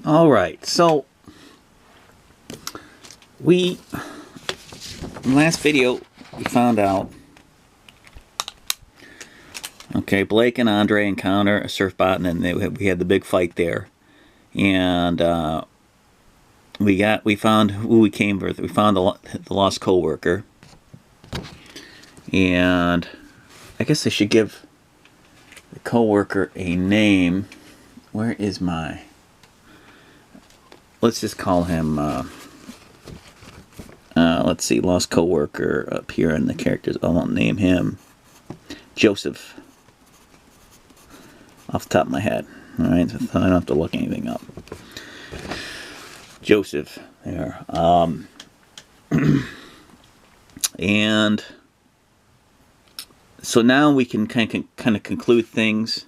All right, so in the last video we found out, okay, Blake and Andre encounter a surf bot, and then we had the big fight there, and we found who we came with. We found the lost co-worker, and I guess I should give the co-worker a name. Where is my? Let's just call him. Let's see, lost co-worker up here in the characters. I'll name him Joseph. Off the top of my head. All right, so I don't have to look anything up. Joseph there. And so now we can kind of conclude things.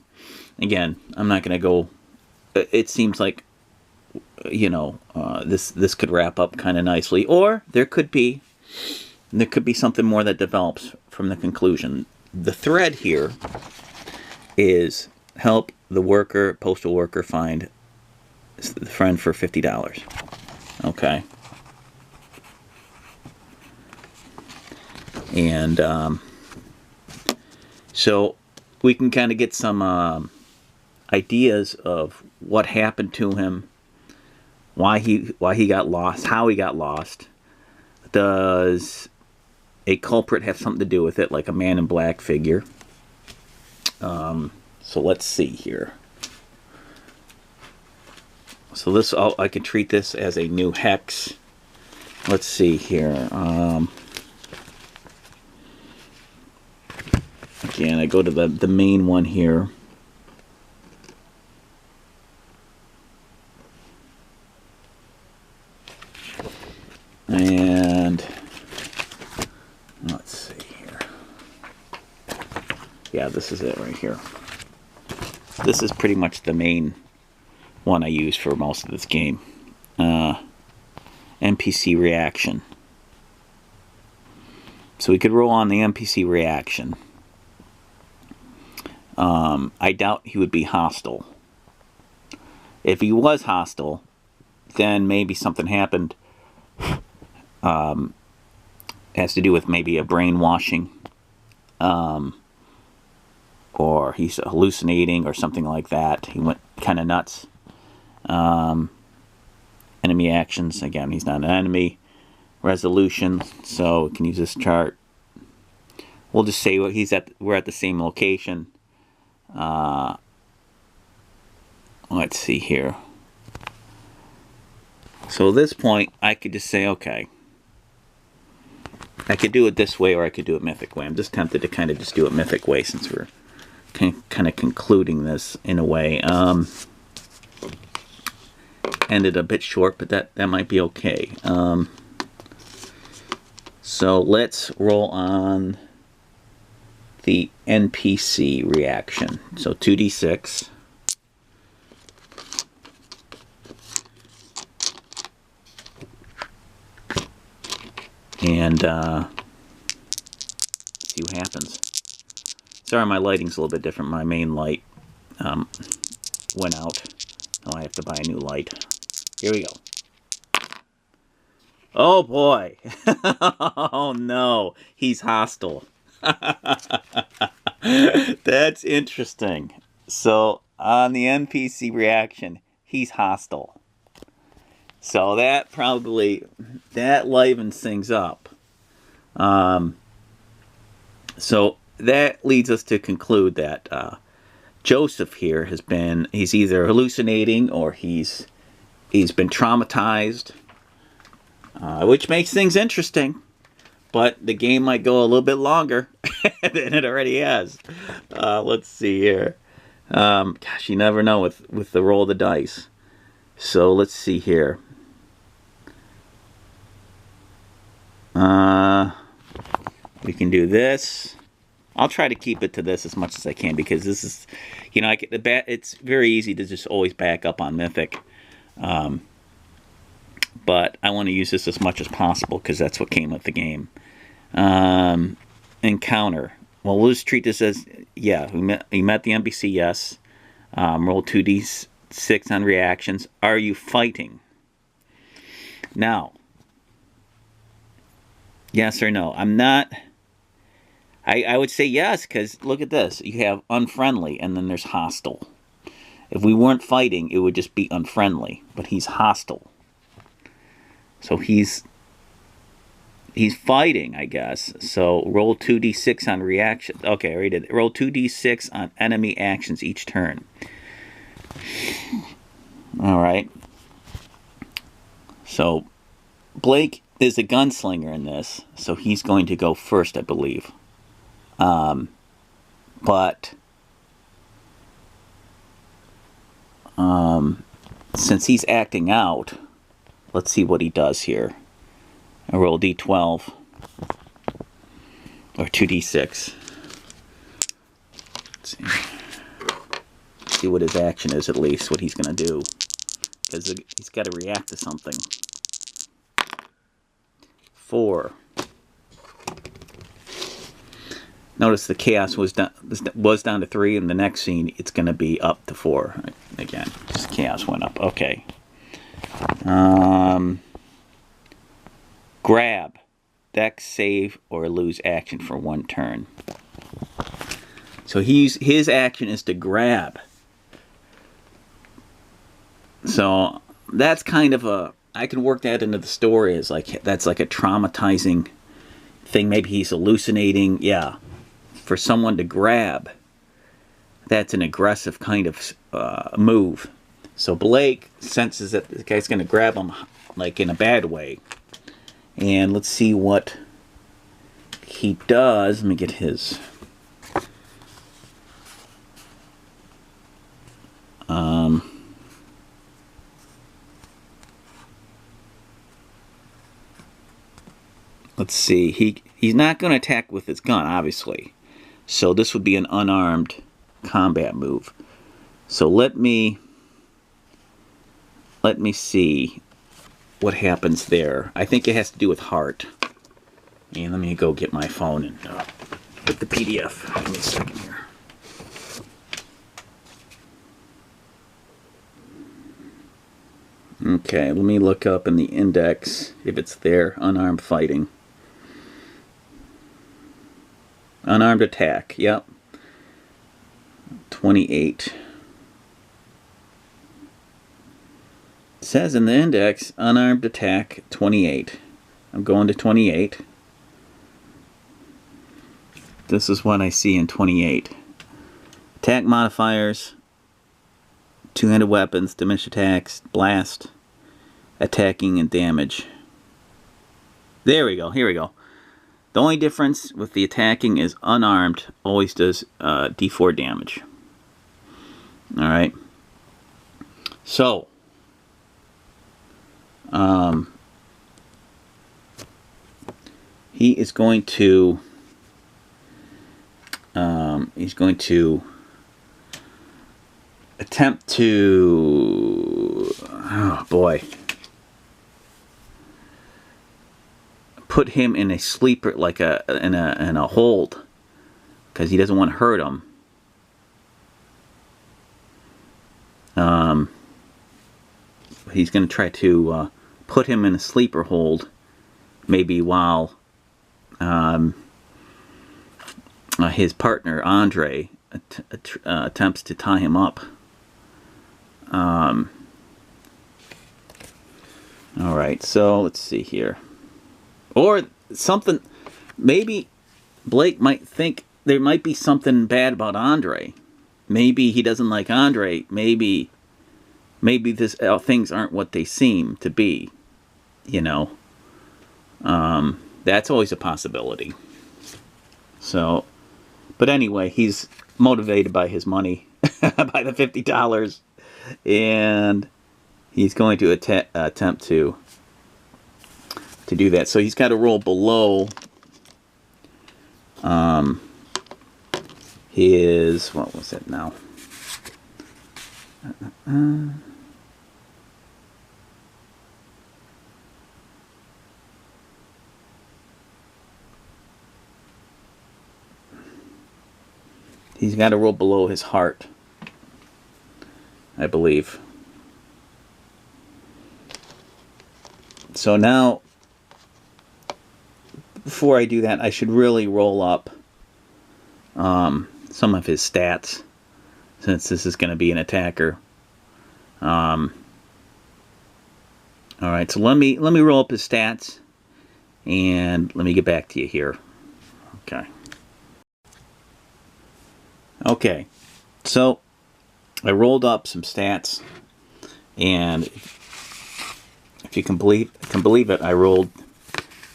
Again, I'm not going to go. It seems like, you know, this could wrap up kind of nicely, or there could be something more that develops from the conclusion. The thread here is help the postal worker find the friend for $50. Okay. And so we can kind of get some ideas of what happened to him, why he got lost, how he got lost. Does a culprit have something to do with it, like a man in black figure? So let's see here. So this, I can treat this as a new hex. Let's see here. Again, I go to the main one here. And let's see here. Yeah, this is it right here. This is pretty much the main one I use for most of this game. NPC reaction. So we could roll on the NPC reaction. I doubt he would be hostile. If he was hostile, then maybe something happened. Has to do with maybe a brainwashing, or he's hallucinating or something like that. He went kind of nuts. Enemy actions, again, he's not an enemy. Resolution, so we can use this chart. We'll just say we're at the same location. Let's see here. So at this point, I could just say, okay, I could do it this way, or I could do it Mythic way. I'm just tempted to kind of just do it Mythic way, since we're kind of concluding this in a way. Ended a bit short, but that might be okay. So let's roll on the NPC reaction. So 2d6. And see what happens. Sorry, my lighting's a little bit different. My main light went out. Now I have to buy a new light. Here we go. Oh boy. Oh no. He's hostile. That's interesting. So on the NPC reaction, he's hostile. So that livens things up. So that leads us to conclude that Joseph here he's either hallucinating or he's been traumatized, which makes things interesting. But the game might go a little bit longer than it already has. Let's see here. Gosh, you never know with the roll of the dice. So let's see here. We can do this. I'll try to keep it to this as much as I can, because this is, you know, it's very easy to just always back up on Mythic. But I want to use this as much as possible because that's what came with the game. Encounter. Well, we'll just treat this as, yeah, we met the NPC, yes. Roll 2d6 6 on reactions. Are you fighting? Now, yes or no? I'm not. I would say yes, because look at this. You have unfriendly, and then there's hostile. If we weren't fighting, it would just be unfriendly. But he's hostile. So he's fighting, I guess. So roll 2d6 on reaction. Okay, I already did it. Roll 2d6 on enemy actions each turn. Alright. So Blake is a gunslinger in this, so he's going to go first, I believe. But since he's acting out, let's see what he does here. I roll d12 or 2d6. Let's see what his action is, at least what he's going to do, because he's got to react to something. 4. Notice the chaos was down to 3, and the next scene it's going to be up to 4 again. Just chaos went up. Okay. Grab, dex save, or lose action for 1 turn. So his action is to grab. So that's kind of a, I can work that into the story as like, that's like a traumatizing thing. Maybe he's hallucinating. Yeah. For someone to grab, that's an aggressive kind of move. So Blake senses that the guy's going to grab him like in a bad way. And let's see what he does. Let me get his... let's see. He's not going to attack with his gun, obviously. So this would be an unarmed combat move. So let me see what happens there. I think it has to do with heart. And let me go get my phone and get the PDF. Give me a second here. Okay, let me look up in the index if it's there. Unarmed fighting. Unarmed attack, yep. 28. It says in the index, unarmed attack, 28. I'm going to 28. This is what I see in 28. Attack modifiers, two-handed weapons, diminished attacks, blast, attacking, and damage. There we go, here we go. The only difference with the attacking is unarmed always does d4 damage. Alright. So, he is going to attempt to, oh boy, put him in a sleeper, like in a hold, because he doesn't want to hurt him. He's going to try to put him in a sleeper hold, maybe while his partner Andre attempts to tie him up. All right, so let's see here. Or something, maybe Blake might think there might be something bad about Andre. Maybe he doesn't like Andre. Maybe this things aren't what they seem to be. You know, that's always a possibility. So, but anyway, he's motivated by his money, by the $50, and he's going to attempt to do that. So he's got to roll below his, what was it now? He's got to roll below his heart. I believe. So now, before I do that, I should really roll up some of his stats, since this is going to be an attacker. All right, so let me roll up his stats, and let me get back to you here. Okay. Okay, so I rolled up some stats, and if you can believe it, I rolled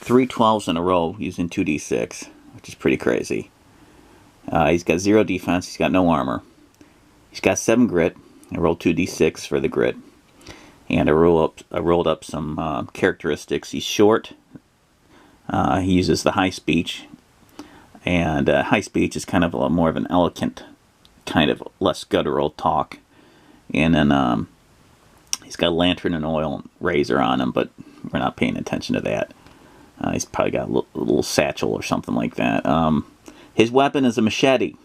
3 12s in a row using 2d6, which is pretty crazy. He's got 0 defense. He's got no armor. He's got 7 grit. I rolled 2d6 for the grit, and I rolled up some characteristics. He's short. He uses the high speech, and high speech is kind of a lot more of an eloquent, kind of less guttural talk. And then he's got a lantern and oil razor on him, but we're not paying attention to that. He's probably got a little satchel or something like that. His weapon is a machete,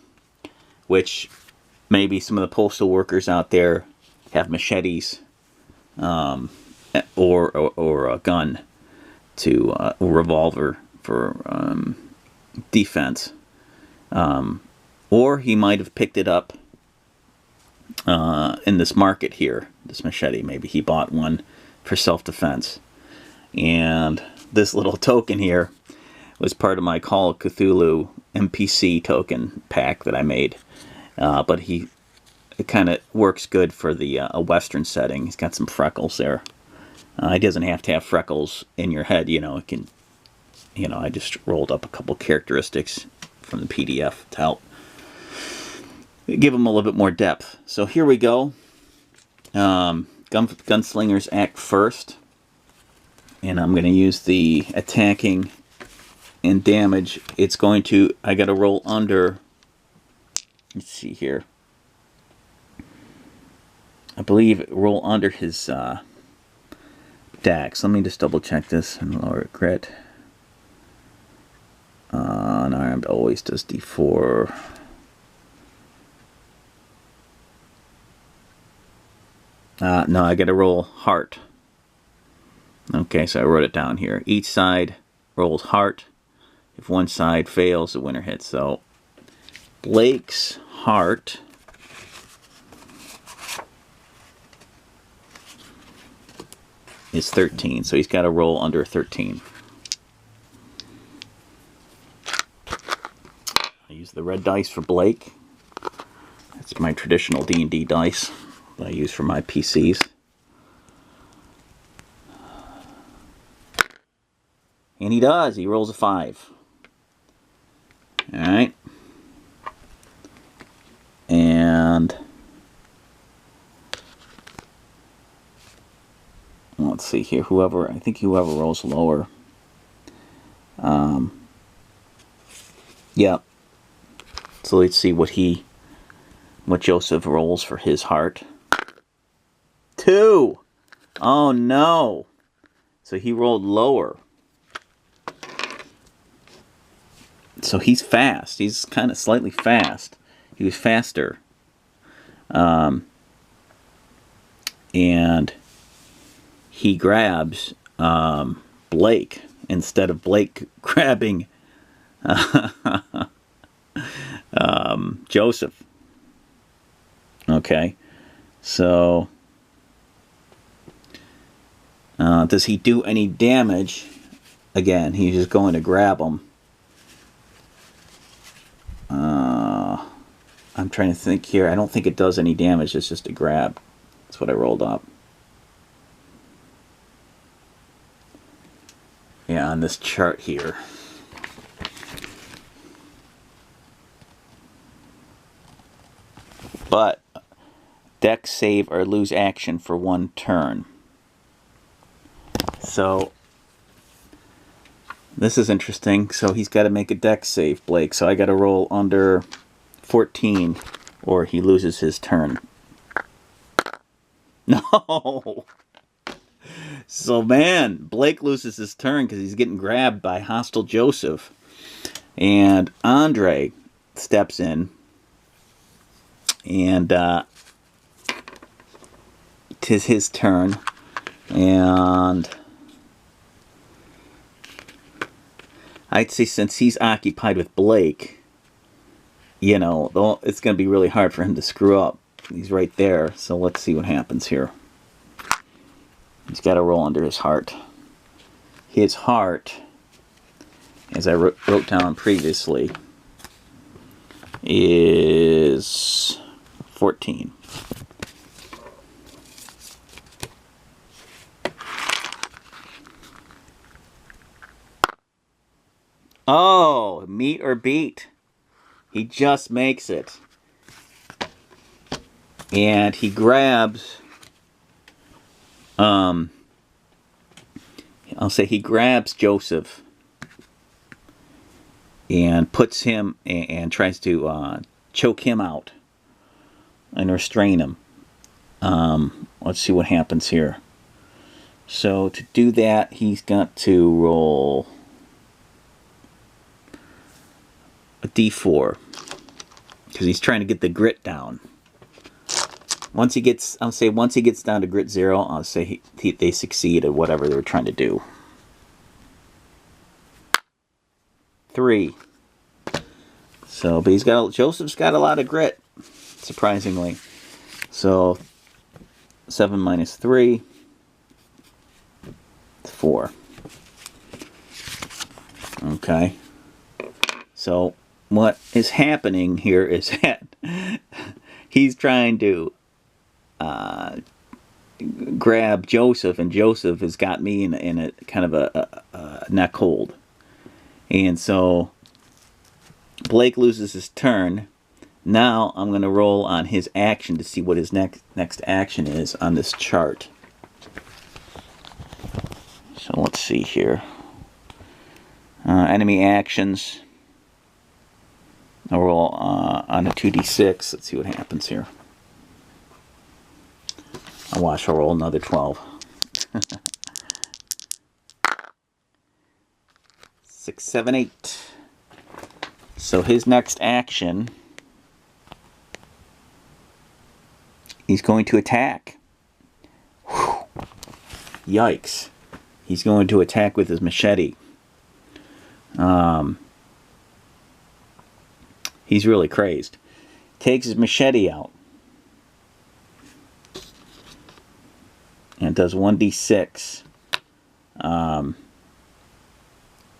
which maybe some of the postal workers out there have machetes, or a gun, to a revolver for defense. Or he might have picked it up in this market here, this machete. Maybe he bought one for self-defense. And this little token here was part of my Call of Cthulhu NPC token pack that I made. But it kind of works good for the a Western setting. He's got some freckles there. He doesn't have to have freckles in your head, you know. It can, you know, I just rolled up a couple characteristics from the PDF to help give him a little bit more depth. So here we go. Gunslingers act first, and I'm going to use the attacking and damage. It's going to, I got to roll under, let's see here, I believe roll under his dex. Let me just double check this and lower grit. Unarmed always does d4. No, I got to roll heart. Okay, so I wrote it down here. Each side rolls heart. If one side fails, the winner hits. So Blake's heart is 13, so he's got to roll under 13. I use the red dice for Blake. That's my traditional D&D dice that I use for my PCs. And he does. He rolls a 5. Alright. And let's see here. I think whoever rolls lower. Yeah. So let's see what Joseph rolls for his heart. 2! Oh no! So he rolled lower. So he's fast. He's kind of slightly fast. He was faster. And he grabs Blake instead of Blake grabbing Joseph. Okay. So does he do any damage? Again, he's just going to grab him. I'm trying to think here. I don't think it does any damage. It's just a grab. That's what I rolled up. Yeah, on this chart here. But dex save or lose action for 1 turn. So this is interesting. So he's got to make a dex save, Blake. So I got to roll under 14 or he loses his turn. No! So man, Blake loses his turn because he's getting grabbed by hostile Joseph. And Andre steps in and 'tis his turn, and I'd say since he's occupied with Blake, you know, it's going to be really hard for him to screw up. He's right there, so let's see what happens here. He's got to roll under his heart. His heart, as I wrote down previously, is 14. Oh, meet or beat. He just makes it. And he grabs, I'll say he grabs Joseph and puts him and tries to choke him out and restrain him. Let's see what happens here. So to do that, he's got to roll a d4 because he's trying to get the grit down. Once he gets, once he gets down to grit 0, I'll say they succeed at whatever they were trying to do. 3. So, but Joseph's got a lot of grit, surprisingly. So 7 minus 3, 4. Okay. So what is happening here is that he's trying to grab Joseph, and Joseph has got me in a kind of a neck hold. And so Blake loses his turn. Now I'm going to roll on his action to see what his next action is on this chart. So let's see here. Enemy actions. I'll roll on a 2d6. Let's see what happens here. I'll roll another 12. 6, 7, 8. So his next action, he's going to attack. Whew. Yikes. He's going to attack with his machete. He's really crazed. Takes his machete out. And does 1d6.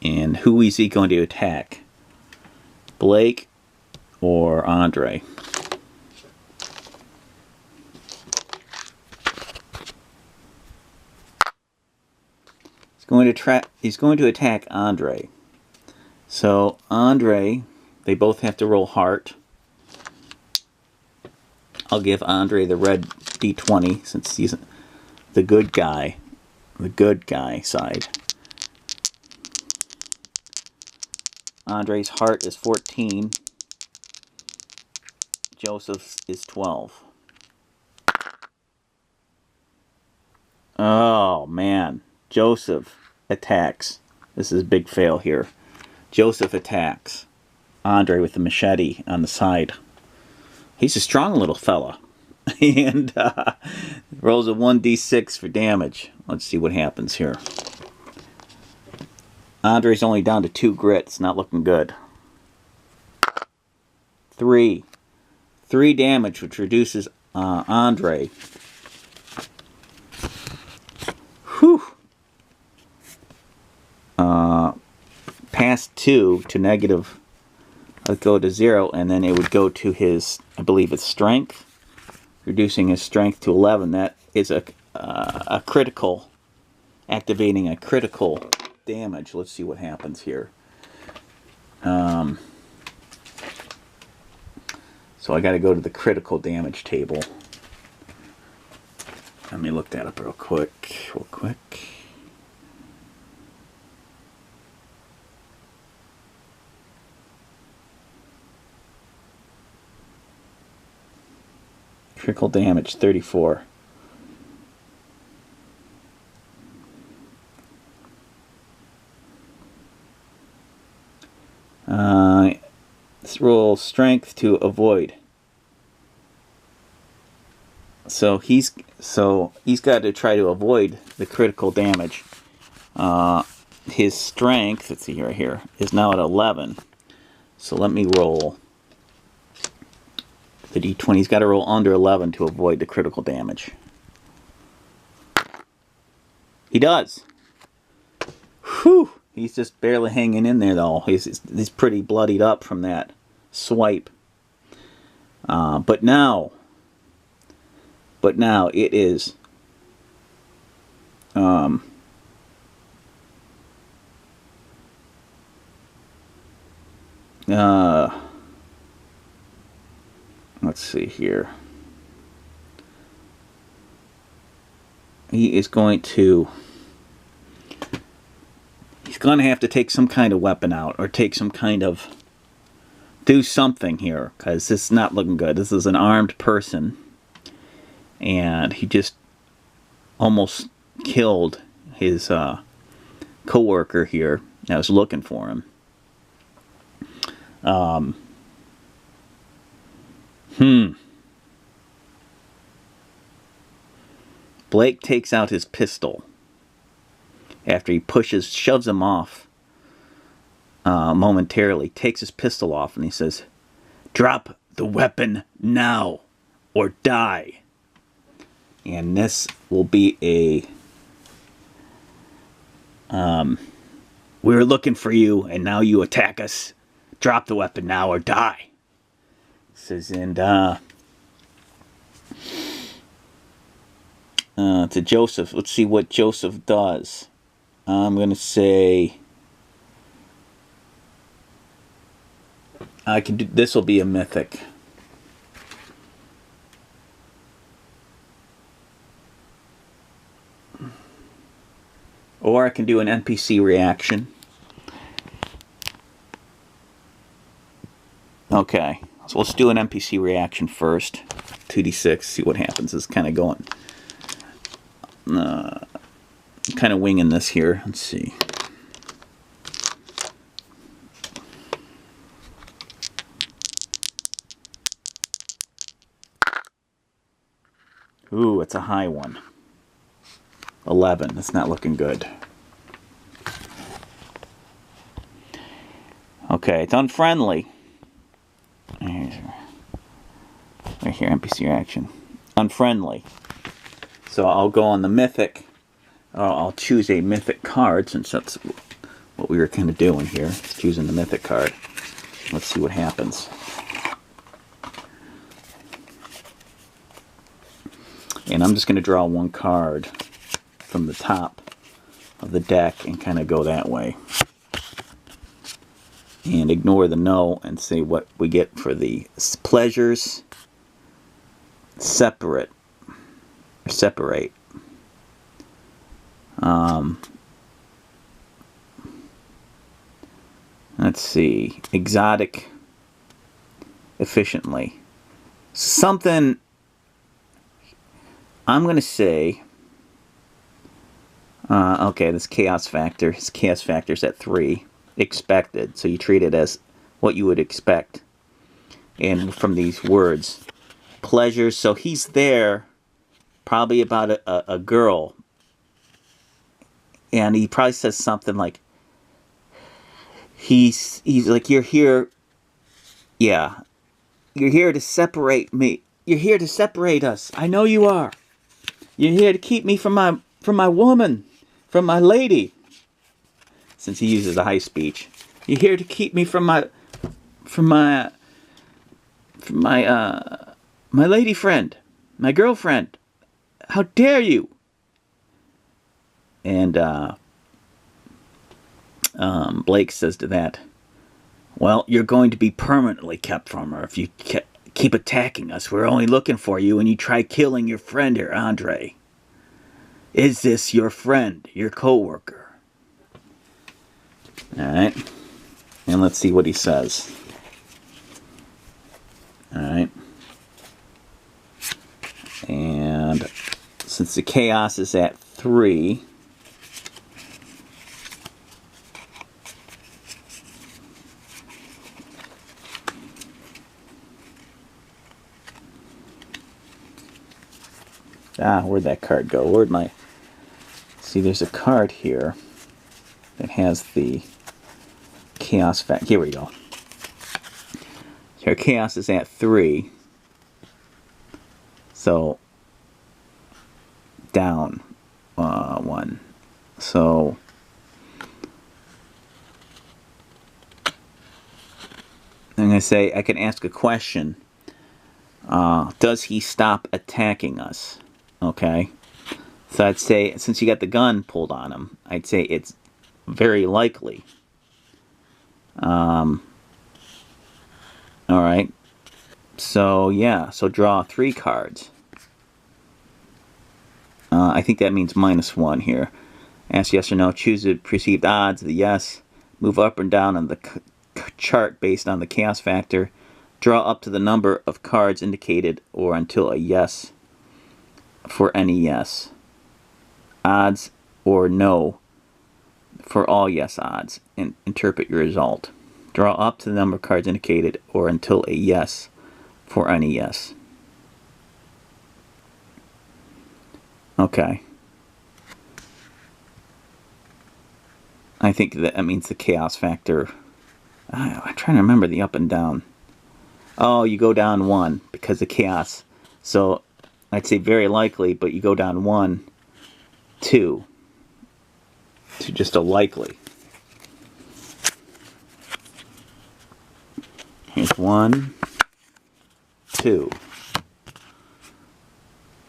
And who is he going to attack? Blake or Andre? He's going to attack Andre. So Andre, they both have to roll heart. I'll give Andre the red d20 since he's the good guy side. Andre's heart is 14. Joseph's is 12. Oh man, Joseph attacks. This is a big fail here. Joseph attacks Andre with the machete on the side. He's a strong little fella. And rolls a 1d6 for damage. Let's see what happens here. Andre's only down to 2 grits. Not looking good. 3. 3 damage, which reduces Andre. Whew. Past 2 to negative. Let's go to 0, and then it would go to his, I believe it's strength. Reducing his strength to 11. That is a critical, activating a critical damage. Let's see what happens here. So I got to go to the critical damage table. Let me look that up real quick. Critical damage 34. Let's roll strength to avoid. So he's got to try to avoid the critical damage. His strength, let's see right here, is now at 11. So let me roll the d20. He's got to roll under 11 to avoid the critical damage. He does. Whew! He's just barely hanging in there, though. He's pretty bloodied up from that swipe. But now it is. Let's see here. He's going to have to take some kind of weapon out, or take some kind of, do something here, because this is not looking good. This is an armed person, and he just almost killed his co-worker here that was looking for him. Blake takes out his pistol after he shoves him off momentarily, takes his pistol off, and he says, "Drop the weapon now or die." And this will be a "We were looking for you and now you attack us. Drop the weapon now or die." He says, and to Joseph, let's see what Joseph does. I'm going to say I can do, this will be a mythic. Or I can do an NPC reaction. Okay, so let's do an NPC reaction first. 2d6, see what happens. It's kind of going, kind of winging this here. Let's see. Ooh, it's a high one. 11. That's not looking good. Okay, it's unfriendly. Right here, NPC reaction. Unfriendly. So I'll go on the mythic. I'll choose a mythic card, since that's what we were kind of doing here. It's choosing the mythic card. Let's see what happens. And I'm just going to draw one card from the top of the deck and kind of go that way. And ignore the no and see what we get for the pleasures. Separate. Let's see. Exotic. Efficiently. Something. I'm going to say. Okay, this chaos factor. His chaos factor's at 3. Expected. So you treat it as what you would expect. And from these words. Pleasures. So he's there. Probably about a girl. And he probably says something like, he's like, "You're here, yeah, you're here to separate me. You're here to separate us. I know you are. You're here to keep me from my woman, from my lady." Since he uses a high speech, "You're here to keep me from my lady friend, my girlfriend. How dare you?" And Blake says to that, "Well, you're going to be permanently kept from her if you keep attacking us. We're only looking for you and you try killing your friend here, Andre. Is this your friend, your co-worker?" Alright. And let's see what he says. Alright. And since the chaos is at 3, Where'd that card go? Where'd my... See, there's a card here that has the chaos factor. Here we go. Here, chaos is at 3. So, down 1. So, I'm going to say, I can ask a question. Does he stop attacking us? Okay. So I'd say, since you got the gun pulled on him, I'd say it's very likely. Alright. So, yeah. So draw 3 cards. I think that means -1 here. Ask yes or no. Choose the perceived odds of the yes. Move up and down on the chart based on the chaos factor. Draw up to the number of cards indicated or until a yes for any yes. Odds or no for all yes odds. And interpret your result. Draw up to the number of cards indicated or until a yes for any yes. Okay. I think that means the chaos factor. I'm trying to remember the up and down. Oh, you go down 1 because of chaos. So I'd say very likely, but you go down 1, 2 to just a likely. Here's 1, 2.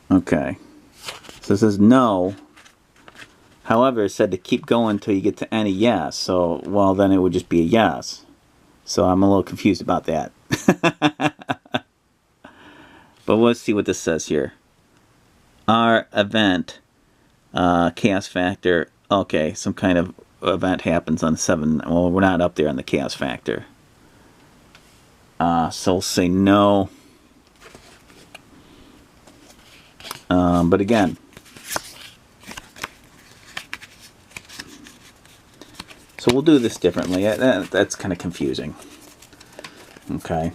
Okay. So it says no. However, it said to keep going until you get to any yes. So, well, then it would just be a yes. So I'm a little confused about that. But let's see what this says here. Our event, chaos factor. Okay, some kind of event happens on 7. Well, we're not up there on the chaos factor. So we'll say no. But again, so we'll do this differently. That's kind of confusing. Okay.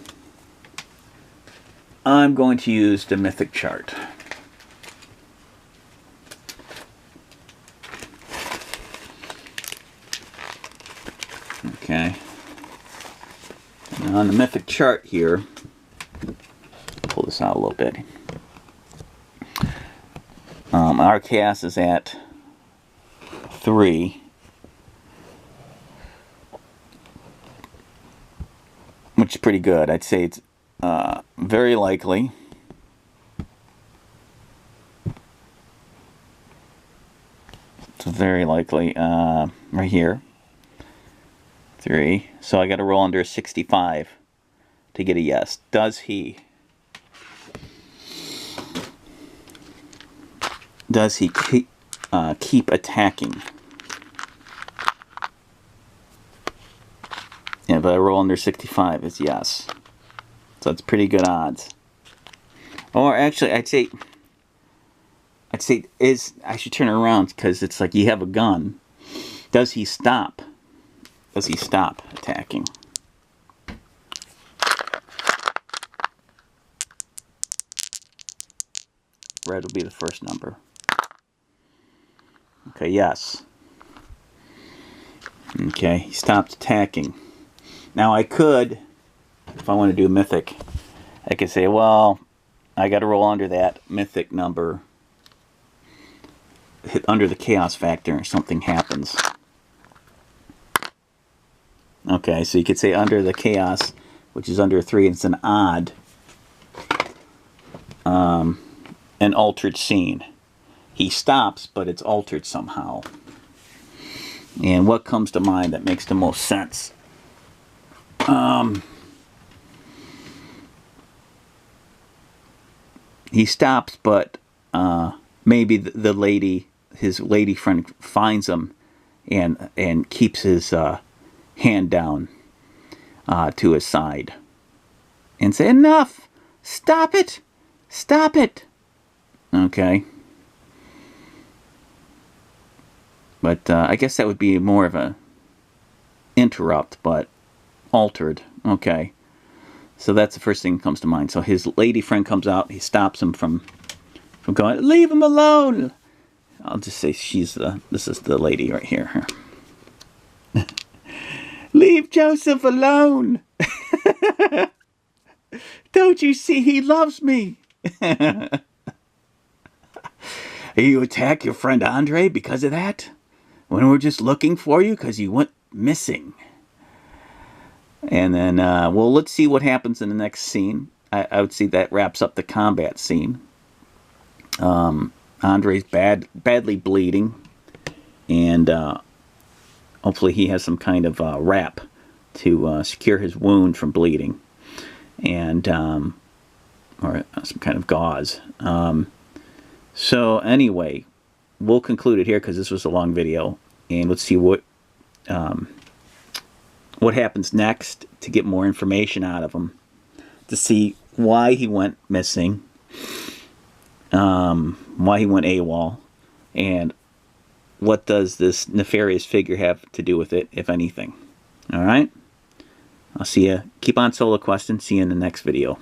I'm going to use the mythic chart. Okay. Now on the mythic chart here, pull this out a little bit. Our chaos is at 3, which is pretty good. I'd say it's very likely. It's very likely right here. 3. So I got to roll under 65 to get a yes. Does he keep attacking? Yeah, but I roll under 65 is yes. So that's pretty good odds. Or actually, I'd say I should turn it around because it's like you have a gun. Does he stop? Does he stop attacking? Red will be the first number. Okay, yes. Okay, he stopped attacking. Now I could, if I want to do mythic, I could say, well, I got to roll under that mythic number, hit under the chaos factor, and something happens. Okay, so you could say under the chaos, which is under 3, it's an odd, an altered scene. He stops, but it's altered somehow. And what comes to mind that makes the most sense? He stops, but maybe the lady, his lady friend, finds him and keeps his hand down to his side and say, "Enough! Stop it! Stop it!" Okay. But I guess that would be more of a interrupt, but altered. Okay. So that's the first thing that comes to mind. So his lady friend comes out, he stops him from from going, leave him alone. I'll just say this is the lady right here. Leave Joseph alone. Don't you see he loves me? You attack your friend Andre because of that? When we're just looking for you because you went missing. And then, well, let's see what happens in the next scene. I would say that wraps up the combat scene. Andre's badly bleeding. And hopefully he has some kind of wrap to secure his wound from bleeding. And, or some kind of gauze. So anyway, we'll conclude it here because this was a long video. And let's see what happens next to get more information out of him. To see why he went missing. Why he went AWOL. And what does this nefarious figure have to do with it, if anything. Alright? I'll see you. Keep on solo questing. See you in the next video.